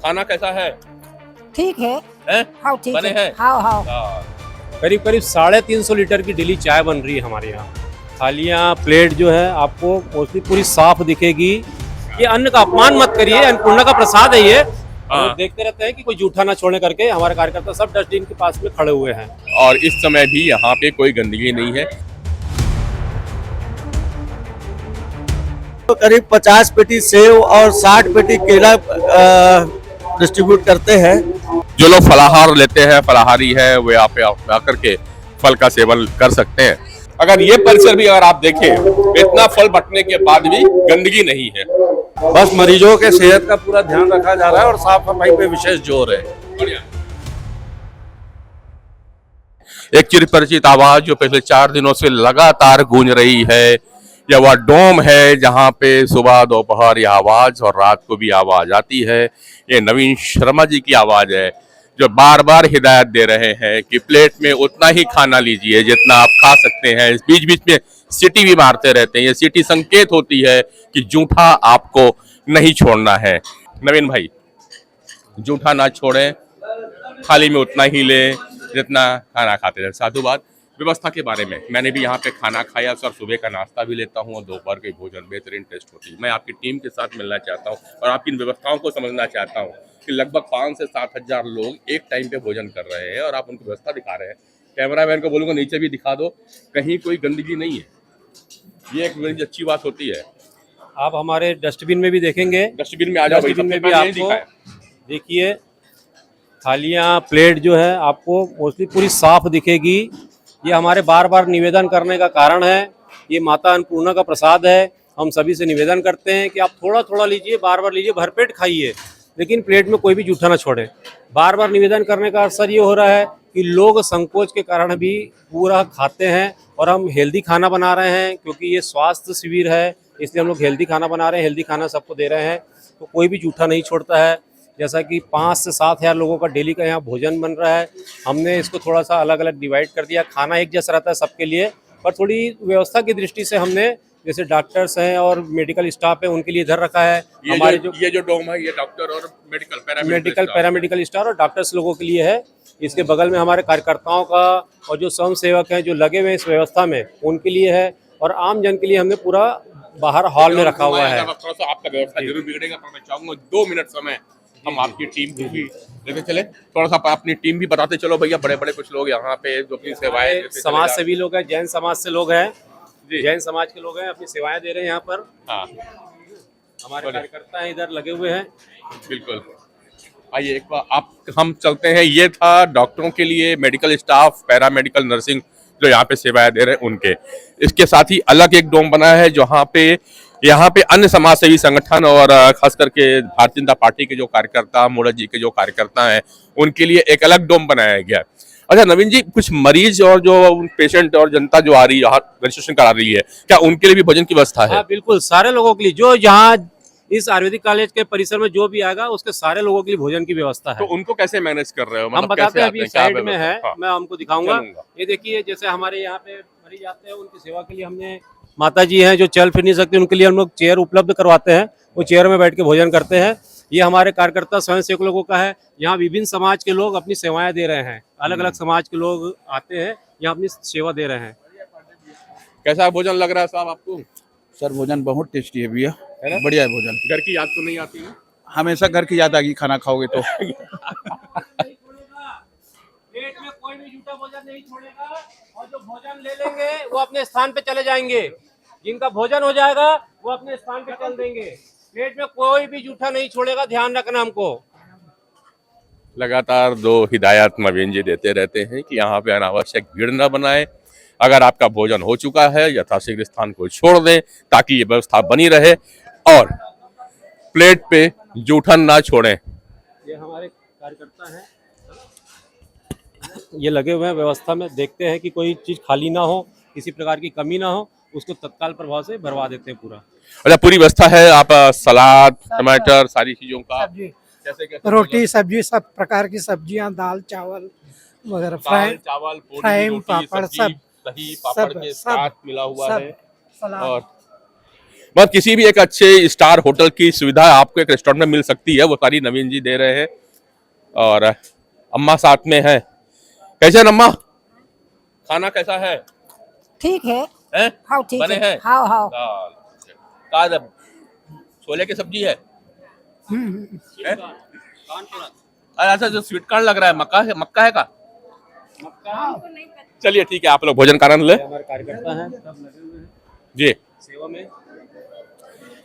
खाना कैसा है? ठीक है। हैं? हाँ ठीक बने है। हैं? हाँ हाँ। करीब करीब 350 लीटर की डेली चाय बन रही है हमारे यहाँ। थालियाँ प्लेट जो है आपको मोस्टली पूरी साफ दिखेगी। ये अन्न का अपमान मत करिए, अन्नपूर्णा का प्रसाद है ये। हाँ। और देखते रहते हैं कि कोई जूठा ना छोड़ने करके हमारे कार्यकर्ता सब डस्टबिन के पास में खड़े हुए हैं। और इस समय भी यहाँ पे कोई गंदगी नहीं है। तो करीब 50 पेटी सेव और 60 पेटी केला डिस्ट्रीब्यूट करते हैं। जो लोग फलाहार लेते हैं, फलाहारी है, वे यहाँ पे आकर के फल का सेवन कर सकते हैं। अगर ये परिसर भी अगर आप देखें, इतना फल बंटने के बाद भी गंदगी नहीं है। बस मरीजों के सेहत का पूरा ध्यान रखा जा रहा है और साफ सफाई पे विशेष जोर है। बढ़िया। एक चिरपरिचित आवाज जो पिछले 4 दिनों से लगातार गूंज रही है, यह वह डोम है जहां पे सुबह दोपहर यह आवाज और रात को भी आवाज आती है। ये नवीन शर्मा जी की आवाज है जो बार बार हिदायत दे रहे हैं कि प्लेट में उतना ही खाना लीजिए जितना आप खा सकते हैं। बीच बीच में सीटी भी मारते रहते हैं। ये सीटी संकेत होती है कि जूठा आपको नहीं छोड़ना है। नवीन भाई, जूठा ना छोड़ें, थाली में उतना ही लें जितना खाना खाते रहे। साधुवाद। व्यवस्था के बारे में, मैंने भी यहाँ पे खाना खाया सर, सुबह का नाश्ता भी लेता हूँ और दोपहर के भोजन बेहतरीन टेस्ट होती है। मैं आपकी टीम के साथ मिलना चाहता हूँ और आपकी इन व्यवस्थाओं को समझना चाहता हूँ कि लगभग 5 से 7 हजार लोग एक टाइम पे भोजन कर रहे हैं और आप उनको व्यवस्था दिखा रहे हैं। कैमरामैन को बोलूँगा नीचे भी दिखा दो, कहीं कोई गंदगी नहीं है। ये एक बड़ी अच्छी बात होती है। आप हमारे डस्टबिन में भी देखेंगे, डस्टबिन में आ जाओ, डस्टबिन में भी आपको देखिए थालियाँ प्लेट जो है आपको मोस्टली पूरी साफ दिखेगी। ये हमारे बार बार निवेदन करने का कारण है। ये माता अन्नपूर्णा का प्रसाद है। हम सभी से निवेदन करते हैं कि आप थोड़ा थोड़ा लीजिए, बार बार लीजिए, भरपेट खाइए, लेकिन प्लेट में कोई भी जूठा ना छोड़े। बार बार निवेदन करने का असर ये हो रहा है कि लोग संकोच के कारण भी पूरा खाते हैं और हम हेल्दी खाना बना रहे हैं क्योंकि ये स्वास्थ्य शिविर है, इसलिए हम लोग हेल्दी खाना बना रहे हैं, हेल्दी खाना सबको दे रहे हैं। तो कोई भी जूठा नहीं छोड़ता है। जैसा कि 5 से 7 हजार लोगों का डेली का यहाँ भोजन बन रहा है। हमने इसको थोड़ा सा अलग अलग डिवाइड कर दिया। खाना एक जैसा रहता है सबके लिए, पर थोड़ी व्यवस्था की दृष्टि से हमने जैसे डॉक्टर्स हैं और मेडिकल स्टाफ है उनके लिए इधर रखा है। हमारे जो डोम है ये डॉक्टर और पैरामेडिकल स्टाफ और डॉक्टर्स लोगों के लिए है। इसके बगल में हमारे कार्यकर्ताओं का और जो स्वयं सेवक हैं जो लगे हुए हैं इस व्यवस्था में, उनके लिए है। और आम जन के लिए हमने पूरा बाहर हॉल में रखा हुआ है। थोड़ा सा आपका व्यवस्था जरूर बिगड़ेगा, पर मैं चाहूंगा 2 मिनट समय हम आपकी टीम को भी लेते चले। थोड़ा सा अपनी टीम भी बताते चलो भैया। बड़े बड़े कुछ लोग यहाँ पे जो अपनी सेवाएं समाज से भी लोग हैं, जैन समाज से लोग हैं, जैन समाज के लोग हैं, अपनी सेवाएं दे रहे हैं यहाँ पर। हाँ, हमारे कार्यकर्ता हैं इधर लगे हुए हैं। बिल्कुल। आइए एक बार हम चलते हैं। ये था डॉक्टरों के लिए, मेडिकल स्टाफ, पैरामेडिकल, नर्सिंग जो यहाँ पे सेवाएं दे रहे हैं उनके। इसके साथ ही अलग एक डोम बना है जहाँ पे यहाँ पे अन्य समाज सेवी संगठन और खास करके भारतीय जनता पार्टी के जो कार्यकर्ता, मोड़ा जी के जो कार्यकर्ता हैं, उनके लिए एक अलग डोम बनाया गया। अच्छा नवीन जी, कुछ मरीज और जो पेशेंट और जनता जो आ रही है, रजिस्ट्रेशन करा रही है, क्या उनके लिए भी भोजन की व्यवस्था है? हाँ बिल्कुल, सारे लोगों के लिए जो यहाँ इस आयुर्वेदिक कॉलेज के परिसर में जो भी आएगा उसके सारे लोगों के लिए भोजन की व्यवस्था है। तो उनको कैसे मैनेज कर रहे हो? हम बताते हैं, अभी साइड में है। हाँ। मैं हमको दिखाऊंगा। ये देखिए, जैसे हमारे यहाँ पे मरीज आते हैं उनकी सेवा के लिए हमने माता जी हैं जो चल फिर नहीं सकती, उनके लिए हम लोग चेयर उपलब्ध करवाते हैं। वो चेयर में बैठ के भोजन करते हैं। ये हमारे कार्यकर्ता स्वयं सेवक लोगों का है। यहाँ विभिन्न समाज के लोग अपनी सेवाएं दे रहे हैं। अलग अलग समाज के लोग आते हैं, यहाँ अपनी सेवा दे रहे हैं। कैसा भोजन लग रहा है साहब आपको? सर भोजन बहुत टेस्टी है भैया, बढ़िया है भोजन। घर की याद तो नहीं आती है? हमेशा घर की याद आएगी खाना खाओगे तो। पेट में कोई भी जूठा भोजन नहीं छोड़ेगा और जो भोजन ले लेंगे वो अपने स्थान पे चले जाएंगे। जिनका भोजन हो जाएगा वो अपने स्थान पे चल देंगे। पेट में कोई भी जूठा नहीं छोड़ेगा, ध्यान रखना हमको। लगातार 2 हिदायत नवीन जी देते रहते हैं कि यहाँ पे अनावश्यक भीड़ न बनाए। अगर आपका भोजन हो चुका है यथाशीघ्र स्थान को छोड़ दें ताकि ये व्यवस्था बनी रहे और प्लेट पे जूठन ना छोड़ें। ये हमारे कार्यकर्ता हैं, ये लगे हुए हैं व्यवस्था में। देखते हैं कि कोई चीज खाली ना हो, किसी प्रकार की कमी ना हो, उसको तत्काल प्रभाव से भरवा देते हैं पूरा। अच्छा, पूरी व्यवस्था है। आप सलाद, टमाटर, सारी चीजों का कैसे रोटी सब्जी, सब प्रकार की सब्जियां, दाल चावल वगैरह, चावल, फ्राई, पापड़, सब दही पापड़ के साथ मिला हुआ है। और मतलब किसी भी एक अच्छे स्टार होटल की सुविधा आपको एक रेस्टोरेंट में मिल सकती है, वो सारी नवीन जी दे रहे हैं। और अम्मा साथ में है। कैसे हैं अम्मा? खाना कैसा है? ठीक है। हैं? हाँ ठीक बने है। हैं? हाँ हाँ। दाल का छोले की सब्जी है? हैं? अरे ऐसा जो स्वीट कॉर्न लग रहा है, मक्का है का? चलिए ठीक है, आप लोग भोजन का आनंद ले। हमारे कार्यकर्ता हैं, सब लगे हुए हैं जी, सेवा में।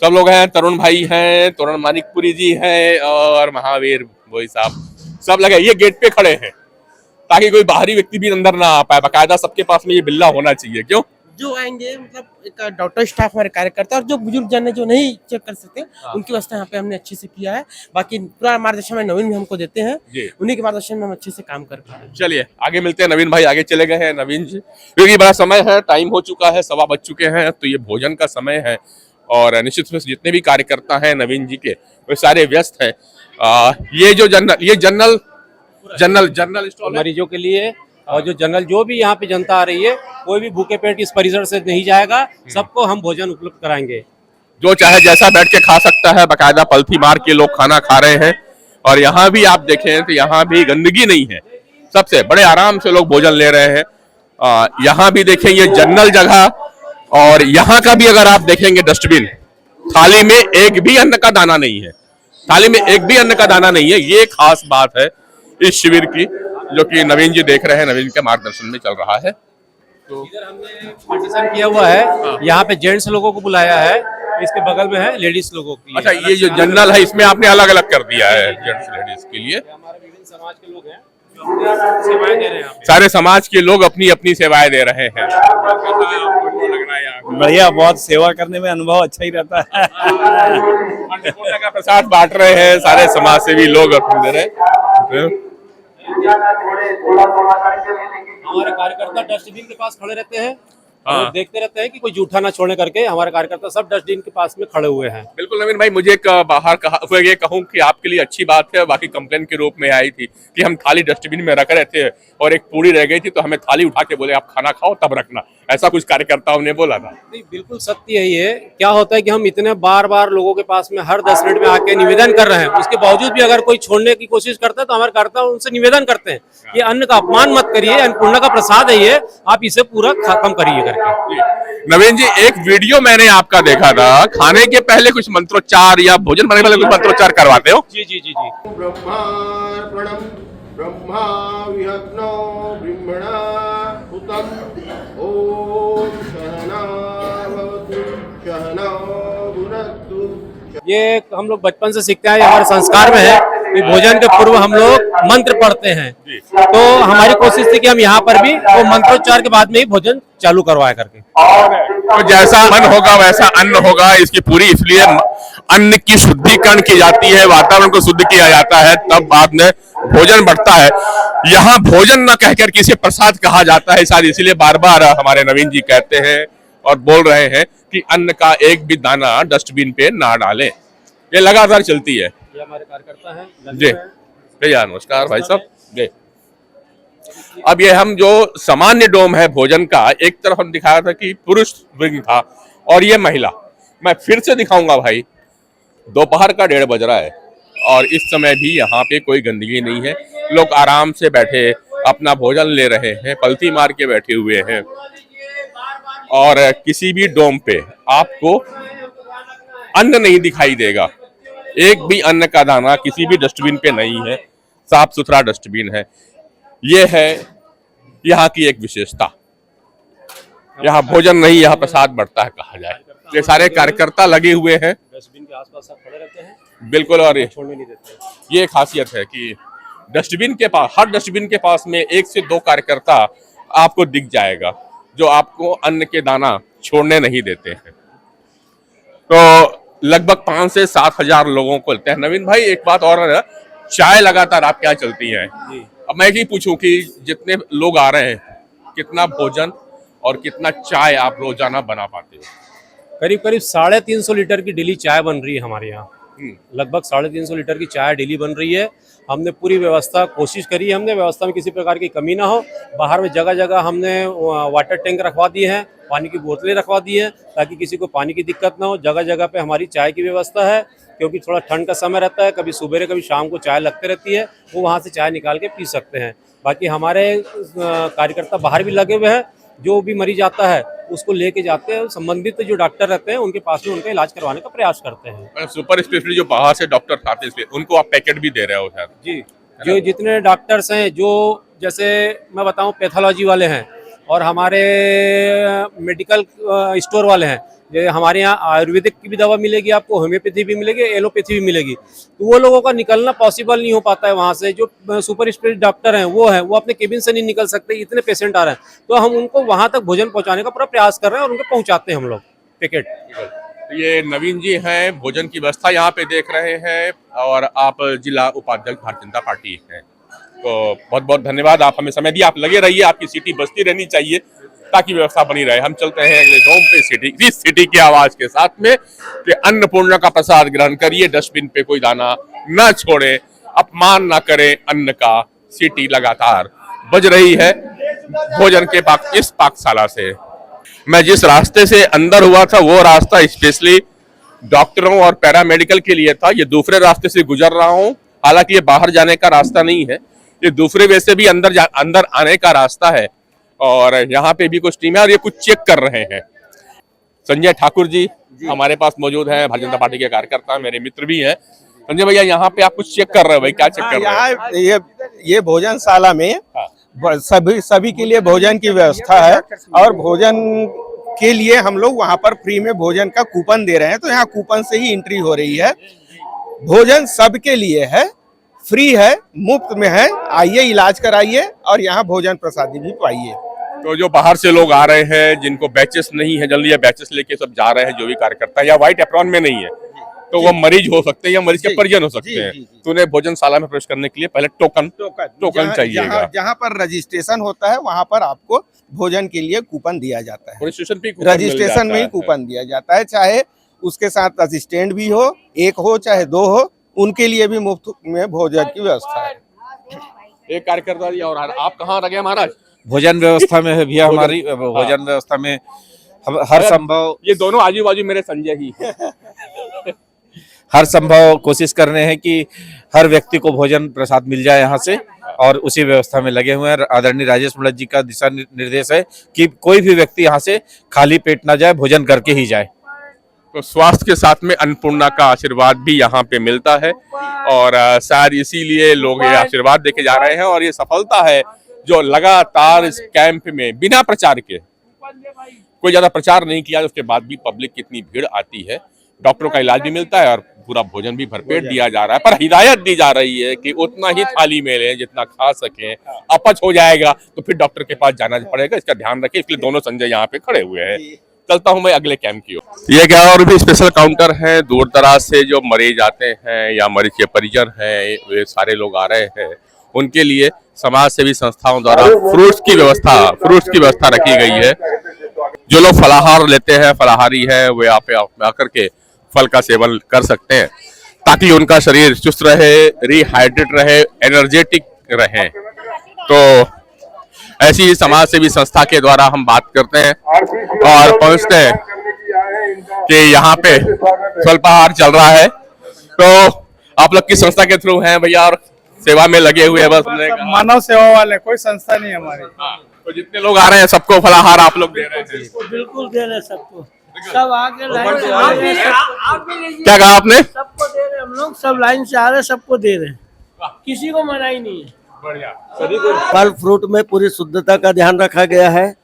सब लोग हैं, तरुण भाई हैं, तरुण मानिकपुरी जी हैं और महावीर भोई साहब, सब लगे। ये गेट पे खड़े हैं ताकि कोई बाहरी व्यक्ति भी अंदर ना आ पाए। बाकायदा सबके पास में ये बिल्ला होना चाहिए। क्यों? जो आएंगे मतलब एक डॉक्टर स्टाफ हमारे कार्यकर्ता और जो बुजुर्ग जन है जो नहीं चेक कर सकते उनकी व्यवस्था यहाँ पे हमने अच्छे से किया है। बाकी पूरा मार्गदर्शन हमें नवीन भी हमको देते हैं, उन्हीं के मार्गदर्शन में हम अच्छे से काम कर पा रहे हैं। चलिए आगे मिलते हैं। नवीन भाई आगे चले गए हैं। नवीन जी, क्योंकि बड़ा समय है, टाइम हो चुका है, 1:15 बज चुके हैं, तो ये भोजन का समय है और निश्चित रूप से जितने भी कार्यकर्ता हैं नवीन जी के वो सारे व्यस्त है। ये जो जनरल स्टॉल मरीजों के लिए और जो जनरल जो भी यहाँ पे जनता आ रही है, कोई भी भूखे पेट इस परिसर से नहीं जाएगा, सबको हम भोजन उपलब्ध कराएंगे। जो चाहे जैसा बैठ के खा सकता है। बाकायदा पलथी मार के लोग खाना खा रहे हैं और यहाँ भी आप देखें तो यहाँ भी गंदगी नहीं है, सबसे बड़े आराम से लोग भोजन ले रहे हैं। यहाँ भी देखें ये जनरल जगह, और यहाँ का भी अगर आप देखेंगे डस्टबिन, थाली में एक भी अन्न का दाना नहीं है, थाली में एक भी अन्न का दाना नहीं है। ये खास बात है इस शिविर की, जो कि नवीन जी देख रहे हैं, नवीन के मार्गदर्शन में चल रहा है। तो इधर हमने पार्टीशन किया हुआ है, यहाँ पे जेंट्स लोगों को बुलाया है, इसके बगल में है लेडीज लोगों के लिए। अच्छा, ये जो जनरल है इसमें आपने अलग अलग कर दिया है जेंट्स लेडीज के लिए। हमारे विभिन्न समाज के लोग हैं जो अपनी सेवाएं दे रहे हैं। सारे समाज के लोग अपनी अपनी सेवाएं दे रहे हैं। बढ़िया, बहुत सेवा करने में अनुभव अच्छा ही रहता है। अन्नपूर्णा का प्रसाद बांट रहे हैं सारे समाज सेवी लोग अपने दे रहे हैं। हमारे कार्यकर्ता डस्टबिन के पास खड़े रहते हैं और देखते रहते हैं कि कोई जूठा ना छोड़ने करके। हमारे कार्यकर्ता सब डस्टबिन के पास में खड़े हुए हैं। बिल्कुल नवीन भाई, मुझे एक बाहर ये कहूँ कि आपके लिए अच्छी बात है, बाकी कंप्लेन के रूप में आई थी कि हम थाली डस्टबिन में रख रहे थे और एक पूरी रह गई थी, तो हमें थाली उठा के बोले आप खाना खाओ तब रखना, ऐसा कुछ कार्यकर्ताओं ने बोला था। नहीं, बिल्कुल सत्य यही है। क्या होता है कि हम इतने बार बार लोगों के पास में हर 10 मिनट में आके निवेदन कर रहे हैं, उसके बावजूद भी अगर कोई छोड़ने की कोशिश करता है तो हमारे कार्यकर्ता उनसे निवेदन करते हैं कि अन्न का अपमान मत करिए, अन्नपूर्णा का प्रसाद है ये, आप इसे पूरा खत्म करिए करके। नवीन जी, एक वीडियो मैंने आपका देखा था, खाने के पहले कुछ मंत्रोच्चार या भोजन बनाने के पहले कुछ मंत्रोच्चार करवाते हो? जी जी जी जी। ब्रह्मार्पणम् ब्रह्मा विहग्नो ब्रह्मणा हुतम् ओम सहना भवतु सहना भुनक्तु। ये हम लोग बचपन से सीखते हैं, ये हमारे संस्कार में है कि भोजन के पूर्व हम लोग मंत्र पढ़ते हैं। तो हमारी कोशिश थी कि हम यहाँ पर भी वो मंत्रोच्चार के बाद में ही भोजन चालू करवाया करके। तो जैसा मन होगा वैसा अन्न होगा, इसकी पूरी, इसलिए अन्न की शुद्धिकरण की जाती है, वातावरण को शुद्ध किया जाता है, तब बाद में भोजन बढ़ता है। यहाँ भोजन न कहकर किसी प्रसाद कहा जाता है, शायद इसीलिए बार बार हमारे नवीन जी कहते हैं और बोल रहे हैं कि अन्न का एक भी दाना डस्टबिन पे ना डालें। ये लगातार चलती है। ये हमारे कार्यकर्ता हैं जी भैया, नमस्कार भाई साहब जी। अब ये हम जो सामान्य डोम है भोजन का, एक तरफ हम दिखाया था कि पुरुष वर्ग था और ये महिला। मैं फिर से दिखाऊंगा भाई, दोपहर का 1:30 बज रहा है और इस समय भी यहाँ पे कोई गंदगी नहीं है, लोग आराम से बैठे अपना भोजन ले रहे हैं, पलथी मार के बैठे हुए हैं। और किसी भी डोम पे आपको अन्न नहीं दिखाई देगा, एक भी अन्न का दाना किसी भी डस्टबिन पे नहीं है, साफ सुथरा डस्टबिन है। ये है यहाँ की एक विशेषता। यहाँ भोजन नहीं, यहाँ प्रसाद बढ़ता है कहा जाए। ये सारे कार्यकर्ता लगे हुए हैं डस्टबिन के आसपास सब खड़े रहते हैं, बिल्कुल, और छोड़ने नहीं देते। ये खासियत है कि डस्टबिन के पास, हर डस्टबिन के पास में 1 से 2 कार्यकर्ता आपको दिख जाएगा जो आपको अन्न के दाना छोड़ने नहीं देते हैं। तो लगभग 5 से 7 हजार लोगों को लेते हैं। नवीन भाई, एक बात और है, चाय लगातार आप क्या चलती है? अब मैं ही पूछूं कि जितने लोग आ रहे हैं, कितना भोजन और कितना चाय आप रोजाना बना पाते हो? करीब करीब 350 लीटर की डेली चाय बन रही है हमारे यहाँ। लगभग 350 लीटर की चाय डेली बन रही है। हमने पूरी व्यवस्था कोशिश करी है, हमने व्यवस्था में किसी प्रकार की कमी ना हो। बाहर में जगह जगह हमने वाटर टैंक रखवा दिए हैं, पानी की बोतलें रखवा दी हैं ताकि किसी को पानी की दिक्कत ना हो। जगह जगह पे हमारी चाय की व्यवस्था है, क्योंकि थोड़ा ठंड का समय रहता है, कभी सुबह कभी शाम को चाय लगते रहती है, वो वहाँ से चाय निकाल के पी सकते हैं। बाकी हमारे कार्यकर्ता बाहर भी लगे हुए हैं, जो भी मरीज आता है उसको लेके जाते हैं, संबंधित जो डॉक्टर रहते हैं उनके पास में उनका इलाज करवाने का प्रयास करते हैं। सुपर स्पेशलिस्ट जो बाहर से डॉक्टर आते हैं उनको आप पैकेट भी दे रहे हो शायद? जी, जो जितने डॉक्टर्स हैं, जो जैसे मैं बताऊं पैथोलॉजी वाले हैं और हमारे मेडिकल स्टोर वाले हैं, जैसे हमारे यहाँ आयुर्वेदिक की भी दवा मिलेगी आपको, होम्योपैथी भी मिलेगी, एलोपैथी भी मिलेगी। तो वो लोगों का निकलना पॉसिबल नहीं हो पाता है वहाँ से। जो सुपर स्पेशलिस्ट डॉक्टर हैं वो अपने केबिन से नहीं निकल सकते, इतने पेशेंट आ रहे हैं, तो हम उनको वहाँ तक भोजन पहुँचाने का पूरा प्रयास कर रहे हैं और उनको पहुँचाते हैं हम लोग पैकेट। ये नवीन जी हैं, भोजन की व्यवस्था यहाँ पे देख रहे हैं और आप जिला उपाध्यक्ष भारतीय जनता पार्टी हैं। तो बहुत बहुत धन्यवाद, आप हमें समय दिया। आप लगे रहिए, आपकी सिटी बजती रहनी चाहिए ताकि व्यवस्था बनी रहे। हम चलते हैं अगले डोम पे सिटी की आवाज के साथ में कि अन्नपूर्णा का प्रसाद ग्रहण करिए, डस्टबिन पे कोई दाना न छोड़े, अपमान न करें अन्न का। सिटी लगातार बज रही है भोजन के इस पाकशाला से। मैं जिस रास्ते से अंदर हुआ था वो रास्ता स्पेशली डॉक्टरों और पैरामेडिकल के लिए था। ये दूसरे रास्ते से गुजर रहा हूँ, हालांकि ये बाहर जाने का रास्ता नहीं है, ये दूसरे वे से भी अंदर आने का रास्ता है। और यहाँ पे भी कुछ टीम है और ये कुछ चेक कर रहे हैं। संजय ठाकुर जी हमारे पास मौजूद हैं, भारतीय जनता पार्टी के कार्यकर्ता, मेरे मित्र भी हैं। संजय भैया, यहाँ पे आप कुछ चेक कर रहे हो भाई, क्या चेक कर रहे हो? ये भोजनशाला में सभी के लिए भोजन की व्यवस्था है और भोजन के लिए हम लोग वहाँ पर फ्री में भोजन का कूपन दे रहे हैं, तो यहाँ कूपन से ही एंट्री हो रही है। भोजन सबके लिए है, फ्री है, मुफ्त में है। आइए, इलाज कराइए और यहाँ भोजन प्रसादी भी पाइए। तो जो बाहर से लोग आ रहे हैं, जिनको बैचेस नहीं है, जल्दी बैचेस लेके सब जा रहे हैं, जो भी कार्यकर्ता या व्हाइट एप्रॉन में नहीं है, तो वो मरीज हो सकते हैं या मरीज के परिजन हो सकते हैं। तो उन्हें भोजनशाला में प्रवेश करने के लिए पहले टोकन चाहिएगा। जहाँ पर रजिस्ट्रेशन होता है वहाँ पर आपको भोजन के लिए कूपन दिया जाता है। रजिस्ट्रेशन में ही कूपन दिया जाता है, चाहे उसके साथ असिस्टेंट भी हो, एक हो चाहे दो हो, उनके लिए भी मुफ्त में भोजन की व्यवस्था है। एक कार्यकर्ता जी, और आप कहाँ रह गए महाराज? भोजन व्यवस्था में है भैया, हमारी भोजन व्यवस्था में हम हर संभव, ये दोनों आजू बाजू मेरे संजय ही हर संभव कोशिश कर रहे हैं कि हर व्यक्ति को भोजन प्रसाद मिल जाए यहाँ से, और उसी व्यवस्था में लगे हुए हैं। आदरणीय राजेश मुलत जी का दिशा निर्देश है कि कोई भी व्यक्ति यहाँ से खाली पेट ना जाए, भोजन करके ही जाए। तो स्वास्थ्य के साथ में अन्नपूर्णा का आशीर्वाद भी यहाँ पे मिलता है और शायद इसीलिए लोग ये आशीर्वाद देके जा रहे हैं। और ये सफलता है जो लगातार इस कैंप में बिना प्रचार के, कोई ज्यादा प्रचार नहीं किया, उसके बाद भी पब्लिक कितनी भीड़ आती है। डॉक्टरों का इलाज भी मिलता है और पूरा भोजन भी भरपेट दिया जा रहा है। पर हिदायत दी जा रही है कि उतना ही थाली में लें जितना खा सकें, अपच हो जाएगा तो फिर डॉक्टर के पास जाना पड़ेगा, इसका ध्यान रखें। इसलिए दोनों संजय यहाँ पे खड़े हुए हैं। चलता हूँ मैं अगले कैंप की ओर। ये क्या और भी स्पेशल काउंटर है, दूर दराज से जो मरीज आते हैं या मरीज के परिजन हैं, वे सारे लोग आ रहे हैं, उनके लिए समाज सेवी संस्थाओं द्वारा फ्रूट्स की व्यवस्था रखी गई है। जो लोग फलाहार लेते हैं, फलाहारी है, वे आप आकर के फल का सेवन कर सकते हैं ताकि उनका शरीर चुस्त रहे, रिहाइड्रेट रहे, एनर्जेटिक रहे। तो ऐसी ही समाज सेवी संस्था के द्वारा हम बात करते हैं और पहुंचते हैं कि यहाँ पे स्वल्पाहार चल रहा है। तो आप लोग की संस्था के थ्रू हैं भैया और सेवा में लगे हुए हैं? बस मानव सेवा वाले, कोई संस्था नहीं हमारी। तो जितने लोग आ रहे हैं सबको फलाहार आप लोग दे रहे हैं? बिल्कुल दे रहे हैं सबको, सब आगे लाइन से आ रहे हैं। क्या कहा आपने? सबको दे रहे हैं हम लोग, सब लाइन से आ रहे हैं, सबको दे रहे हैं, किसी को मना ही नहीं है। फल फ्रूट में पूरी शुद्धता का ध्यान रखा गया है।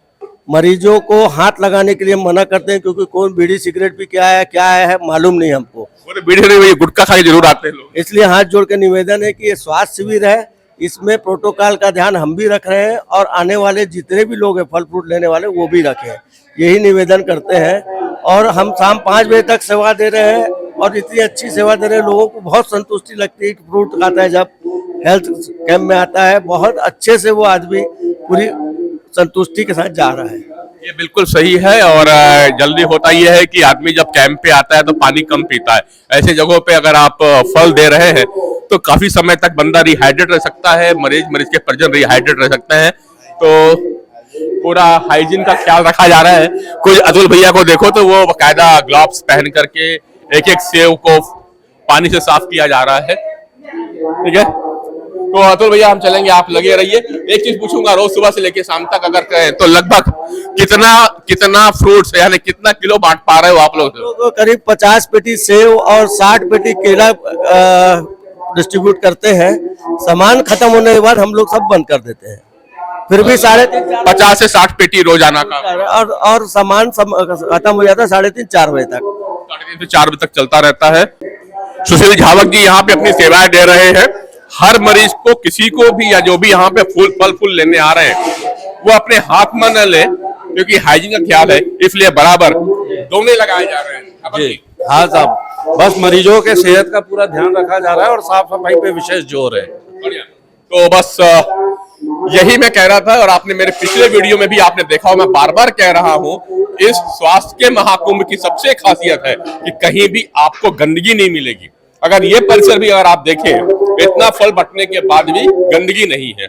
मरीजों को हाथ लगाने के लिए मना करते हैं क्योंकि कौन बीड़ी सिगरेट भी क्या है मालूम नहीं हमको। बीड़ी नहीं, गुटखा खाई जरूर आते हैं लोग। इसलिए हाथ जोड़ के निवेदन है कि ये स्वास्थ्य शिविर है, इसमें प्रोटोकॉल का ध्यान हम भी रख रहे हैं और आने वाले जितने भी लोग हैं फल फ्रूट लेने वाले वो भी रखें, यही निवेदन करते हैं। और हम शाम 5 बजे तक सेवा दे रहे हैं और इतनी अच्छी सेवा दे रहे हैं, लोगों को बहुत संतुष्टि लगती है कि फ्रूट खाता है जब हेल्थ कैंप में आता है, बहुत अच्छे से वो आदमी पूरी संतुष्टि के साथ जा रहा है। ये बिल्कुल सही है। और जल्दी होता यह है कि आदमी जब कैंप पे आता है तो पानी कम पीता है। ऐसे जगहों पे अगर आप फल दे रहे हैं तो काफी समय तक बंदा रिहाइड्रेट रह सकता है, मरीज के परिजन रिहाइड्रेट रह सकते हैं। तो पूरा हाइजीन का ख्याल रखा जा रहा है। कुछ अतुल भैया को देखो तो वो बाकायदा ग्लव्स पहन करके एक एक सेब को पानी से साफ किया जा रहा है। ठीक है, तो अतुल भैया हम चलेंगे, आप लगे रहिए। एक चीज पूछूंगा, रोज सुबह से लेके शाम तक अगर कहें तो लगभग कितना फ्रूट्स यानी कितना किलो बांट पा रहे हो आप लोग? तो करीब 50 पेटी सेव और 60 पेटी केला डिस्ट्रीब्यूट करते हैं। सामान खत्म होने के बाद हम लोग सब बंद कर देते हैं। फिर भी 3:30 50 से 60 पेटी रोजाना का, और सामान खत्म हो जाता है 3:30-4 बजे तक। 3:30 से 4 बजे तक चलता रहता है। सुशील झावक जी यहाँ पे अपनी सेवाएं दे रहे हैं। हर मरीज को, किसी को भी या जो भी यहाँ पे फल फूल लेने आ रहे हैं वो अपने हाथ में न ले, क्योंकि हाइजीन का ख्याल है, इसलिए बराबर दोने लगाए जा रहे हैं। जी हाँ साहब, बस मरीजों के सेहत का पूरा ध्यान रखा जा रहा है और साफ सफाई पे विशेष जोर है। बढ़िया। तो बस यही मैं कह रहा था, और आपने मेरे पिछले वीडियो में भी आपने देखा हो, मैं बार बार कह रहा हूं, इस स्वास्थ्य के महाकुंभ की सबसे खासियत है कि कहीं भी आपको गंदगी नहीं मिलेगी। अगर ये परिसर भी अगर आप देखें, इतना फल बंटने के बाद भी गंदगी नहीं है।